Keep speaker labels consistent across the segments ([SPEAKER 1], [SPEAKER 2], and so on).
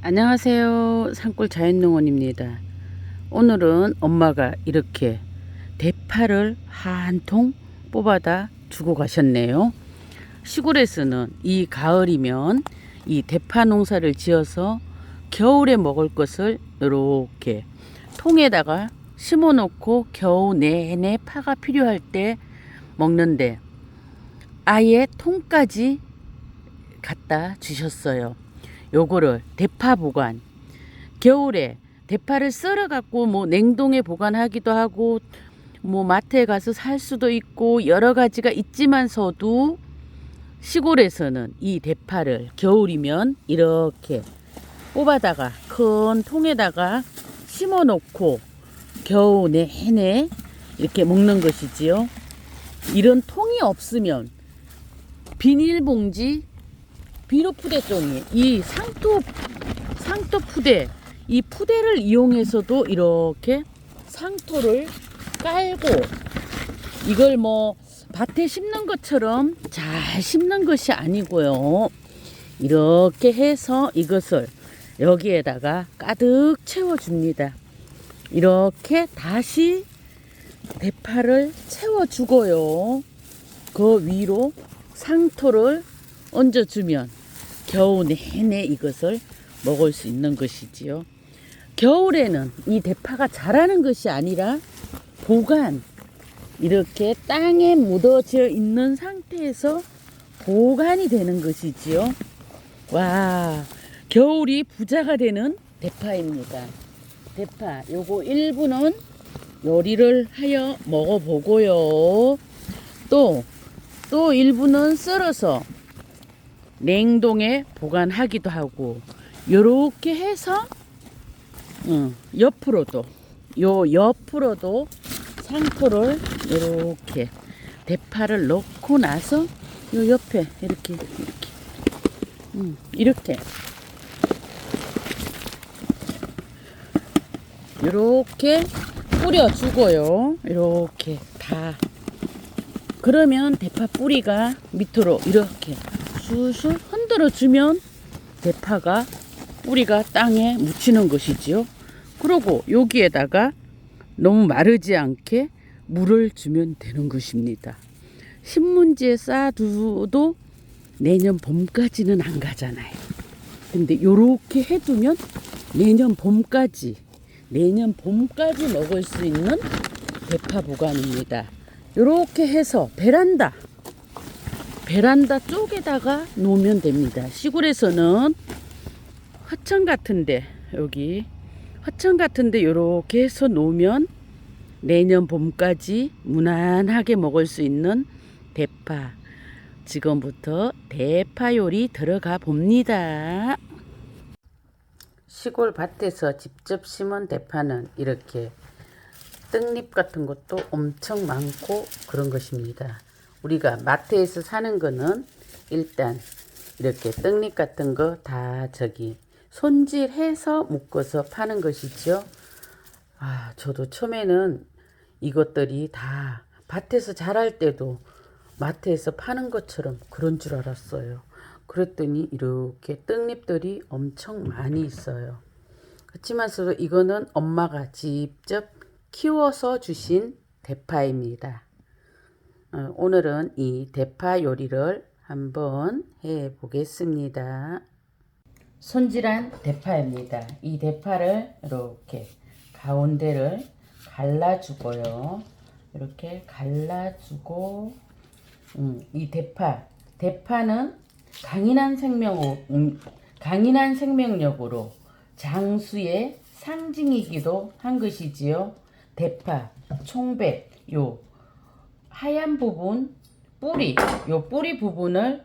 [SPEAKER 1] 안녕하세요. 산골 자연농원입니다. 오늘은 엄마가 이렇게 대파를 한 통 뽑아다 주고 가셨네요. 시골에서는 이 가을이면 이 대파 농사를 지어서 겨울에 먹을 것을 이렇게 통에다가 심어 놓고 겨우 내내 파가 필요할 때 먹는데 아예 통까지 갖다 주셨어요. 요거를 대파 보관, 겨울에 대파를 썰어 갖고 뭐 냉동에 보관하기도 하고 뭐 마트에 가서 살 수도 있고 여러 가지가 있지만서도 시골에서는 이 대파를 겨울이면 이렇게 뽑아다가 큰 통에다가 심어 놓고 겨우 내내 이렇게 먹는 것이지요. 이런 통이 없으면 비닐봉지 비료푸대 종이, 이 상토 푸대, 이 푸대를 이용해서도 이렇게 상토를 깔고 이걸 뭐 밭에 심는 것처럼 잘 심는 것이 아니고요. 이렇게 해서 이것을 여기에다가 가득 채워줍니다. 이렇게 다시 대파를 채워주고요. 그 위로 상토를 얹어주면 겨우 내내 이것을 먹을 수 있는 것이지요. 겨울에는 이 대파가 자라는 것이 아니라 보관, 이렇게 땅에 묻어져 있는 상태에서 보관이 되는 것이지요. 와, 겨울이 부자가 되는 대파입니다. 대파 요거 일부는 요리를 하여 먹어보고요. 또 일부는 썰어서 냉동에 보관하기도 하고 요렇게 해서 옆으로도 상토를 이렇게 대파를 넣고 나서 요 옆에 이렇게 뿌려주고요. 이렇게 다 그러면 대파 뿌리가 밑으로 이렇게 술술 흔들어 주면 대파가 뿌리가 땅에 묻히는 것이지요. 그리고 여기에다가 너무 마르지 않게 물을 주면 되는 것입니다. 신문지에 쌓아두도 내년 봄까지는 안 가잖아요. 근데 요렇게 해두면 내년 봄까지 먹을 수 있는 대파 보관입니다. 요렇게 해서 베란다 쪽에다가 놓으면 됩니다. 시골에서는 화천 같은데 요렇게 해서 놓으면 내년 봄까지 무난하게 먹을 수 있는 대파. 지금부터 대파 요리 들어가 봅니다. 시골 밭에서 직접 심은 대파는 이렇게 떡잎 같은 것도 엄청 많고 그런 것입니다. 우리가 마트에서 사는 거는 일단 이렇게 떡잎 같은 거 다 손질해서 묶어서 파는 것이죠. 저도 처음에는 이것들이 다 밭에서 자랄 때도 마트에서 파는 것처럼 그런 줄 알았어요. 그랬더니 이렇게 떡잎들이 엄청 많이 있어요. 그렇지만서도 이거는 엄마가 직접 키워서 주신 대파입니다. 오늘은 이 대파 요리를 한번 해 보겠습니다. 손질한 대파입니다. 이 대파를 이렇게 가운데를 갈라주고요. 이렇게 갈라주고 이 대파는 강인한 생명력으로 장수의 상징이기도 한 것이지요. 대파, 총백, 요 하얀 부분, 뿌리 부분을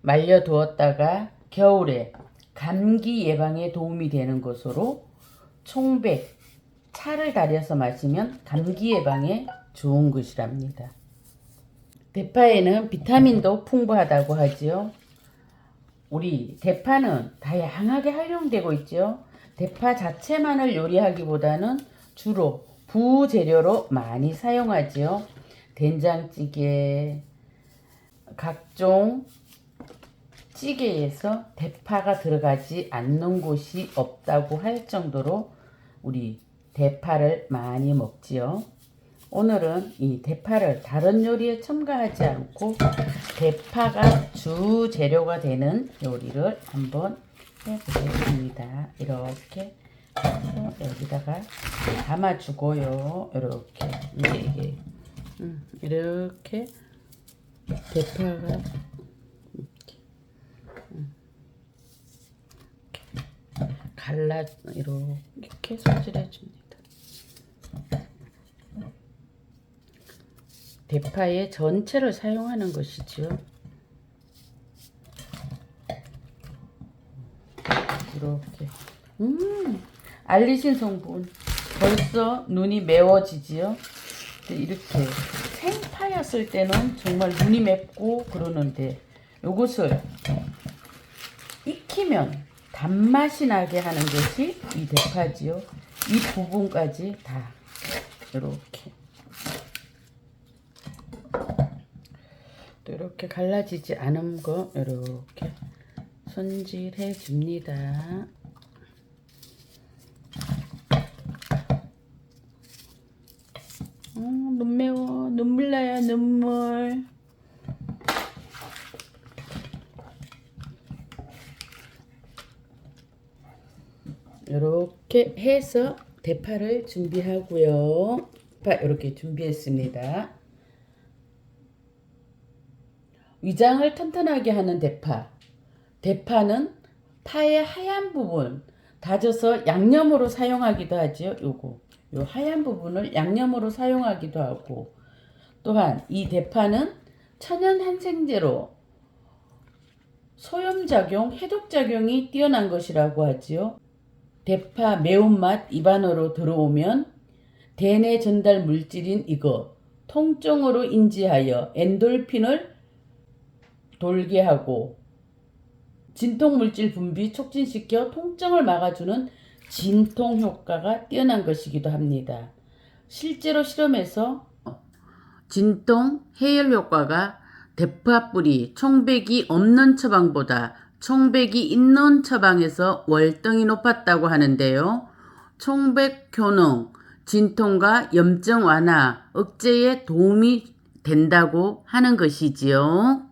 [SPEAKER 1] 말려 두었다가 겨울에 감기 예방에 도움이 되는 것으로 총백, 차를 달여서 마시면 감기 예방에 좋은 것이랍니다. 대파에는 비타민도 풍부하다고 하지요. 우리 대파는 다양하게 활용되고 있죠. 대파 자체만을 요리하기보다는 주로 부재료로 많이 사용하지요. 된장찌개, 각종 찌개에서 대파가 들어가지 않는 곳이 없다고 할 정도로 우리 대파를 많이 먹지요. 오늘은 이 대파를 다른 요리에 첨가하지 않고 대파가 주 재료가 되는 요리를 한번 해보겠습니다. 이렇게 해서 여기다가 담아주고요. 이렇게 이게 이렇게 대파가 갈라 이렇게 손질해 줍니다. 대파의 전체를 사용하는 것이죠. 이렇게 알리신 성분 벌써 눈이 매워지지요. 이렇게 생파였을 때는 정말 눈이 맵고 그러는데 요것을 익히면 단맛이 나게 하는 것이 이 대파지요. 이 부분까지 다 이렇게 또 이렇게 갈라지지 않은 거 이렇게 손질해 줍니다. 눈 매워. 눈물 나요. 눈물. 이렇게 해서 대파를 준비하고요. 이렇게 준비했습니다. 위장을 튼튼하게 하는 대파. 대파는 파의 하얀 부분 다져서 양념으로 사용하기도 하지요. 요 하얀 부분을 양념으로 사용하기도 하고, 또한 이 대파는 천연 항생제로 소염작용, 해독작용이 뛰어난 것이라고 하지요. 대파 매운맛 입안으로 들어오면 대뇌 전달 물질인 이거 통증으로 인지하여 엔돌핀을 돌게 하고 진통 물질 분비 촉진시켜 통증을 막아주는 진통 효과가 뛰어난 것이기도 합니다. 실제로 실험에서 진통 해열 효과가 대파 뿌리 총백이 없는 처방보다 총백이 있는 처방에서 월등히 높았다고 하는데요. 총백 효능, 진통과 염증 완화, 억제에 도움이 된다고 하는 것이지요.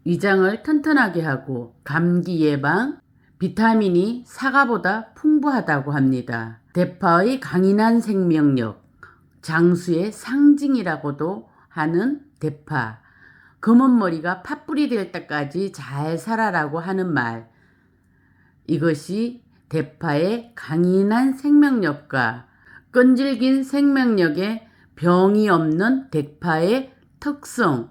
[SPEAKER 1] 위장을 튼튼하게 하고 감기 예방, 비타민이 사과보다 풍부하다고 합니다. 대파의 강인한 생명력, 장수의 상징이라고도 하는 대파. 검은 머리가 팥불이 될 때까지 잘 살아라고 하는 말. 이것이 대파의 강인한 생명력과 끈질긴 생명력에 병이 없는 대파의 특성,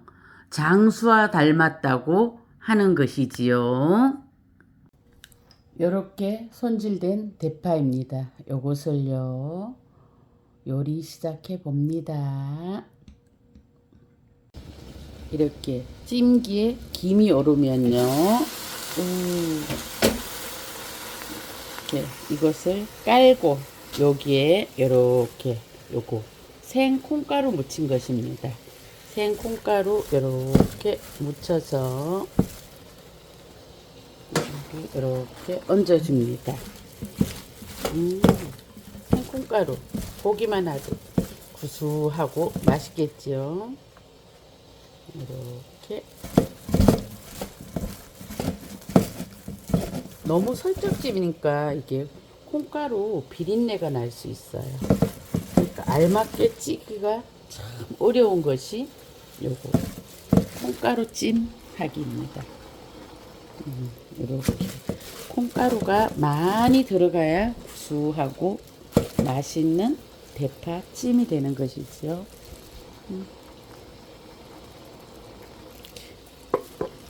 [SPEAKER 1] 장수와 닮았다고 하는 것이지요. 이렇게 손질된 대파입니다. 요것을요 요리 시작해 봅니다. 이렇게 찜기에 김이 오르면요, 이렇게 이것을 깔고 여기에 이렇게 요거 생콩가루 묻힌 것입니다. 생콩가루 이렇게 묻혀서 이렇게 얹어줍니다. 생콩가루 보기만 해도 구수하고 맛있겠죠. 이렇게 너무 설탕찜이니까 이게 콩가루 비린내가 날 수 있어요. 그러니까 알맞게 찌기가 참 어려운 것이 요거 콩가루찜 하기입니다. 이렇게 콩가루가 많이 들어가야 구수하고 맛있는 대파찜이 되는 것이죠.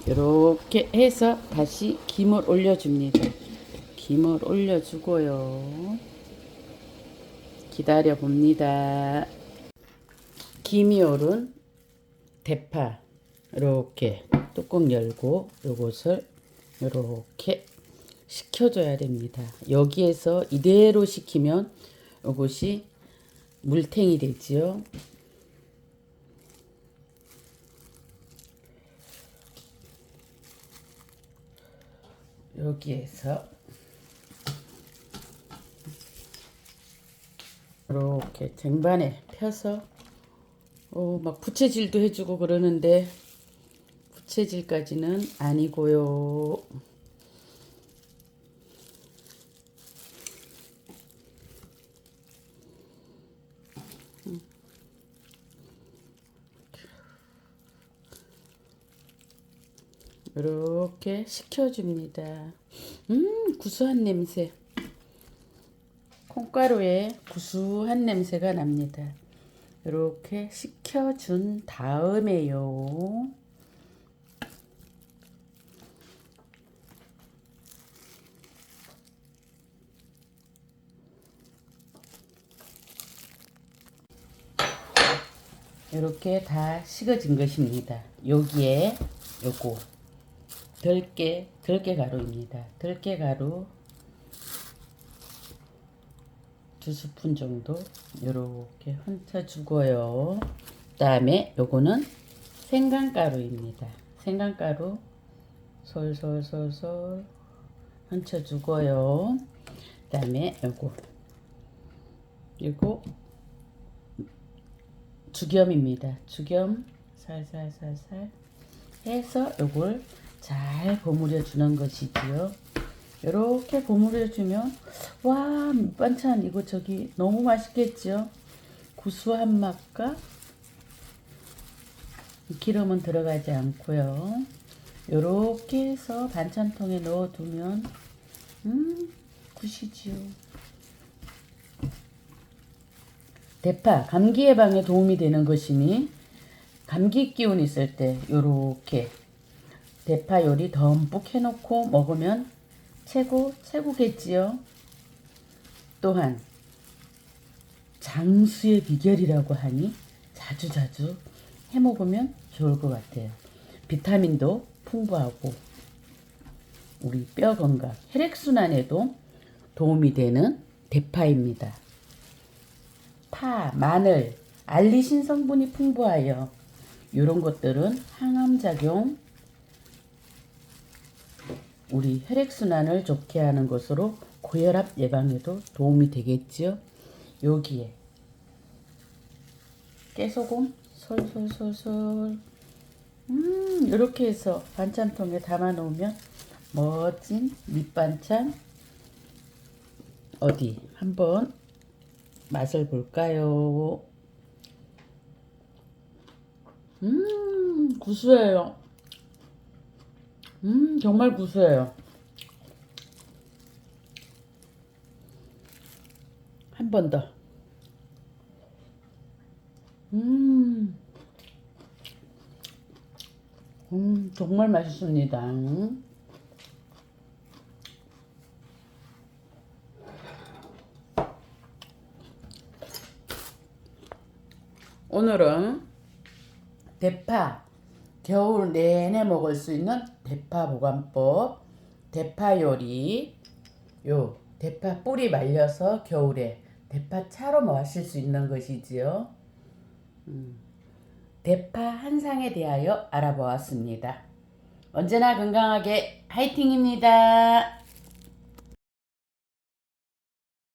[SPEAKER 1] 이렇게 해서 다시 김을 올려줍니다. 김을 올려주고요. 기다려 봅니다. 김이 오른 대파 이렇게 뚜껑 열고 요것을 이렇게 식혀줘야 됩니다. 여기에서 이대로 식히면 요것이 물탱이 되지요. 여기에서 이렇게 쟁반에 펴서 막 부채질도 해주고 그러는데 부채질까지는 아니고요. 이렇게 식혀줍니다. 구수한 냄새. 콩가루에 구수한 냄새가 납니다. 이렇게 식혀준 다음에요. 이렇게 다 식어진 것입니다. 여기에 요거 들깨 가루입니다. 들깨 가루 2스푼 정도 이렇게 얹혀주고요. 그다음에 요거는 생강가루입니다. 생강가루 솔솔솔솔 얹혀주고요. 그다음에 요거 죽염입니다. 죽염 살살살살 해서 요걸 잘 버무려 주는 것이지요. 이렇게 버무려 주면 와, 밑반찬 이거 저기 너무 맛있겠죠. 구수한 맛과 기름은 들어가지 않고요. 이렇게 해서 반찬통에 넣어 두면 굿이지요. 대파 감기 예방에 도움이 되는 것이니 감기 기운 있을 때 요렇게 대파 요리 듬뿍 해놓고 먹으면 최고겠지요. 또한 장수의 비결이라고 하니 자주자주 해 먹으면 좋을 것 같아요. 비타민도 풍부하고 우리 뼈 건강, 혈액순환에도 도움이 되는 대파입니다. 파, 마늘, 알리신 성분이 풍부하여 이런 것들은 항암작용, 우리 혈액순환을 좋게 하는 것으로 고혈압 예방에도 도움이 되겠지요. 여기에 깨소금 솔솔솔솔 이렇게 해서 반찬통에 담아 놓으면 멋진 밑반찬. 어디 한번 맛을 볼까요? 구수해요. 정말 구수해요. 한 번 더. 정말 맛있습니다. 오늘은 대파, 겨울 내내 먹을 수 있는 대파 보관법, 대파 요리, 대파 뿌리 말려서 겨울에 대파차로 마실 수 있는 것이지요. 대파 한상에 대하여 알아보았습니다. 언제나 건강하게 화이팅입니다.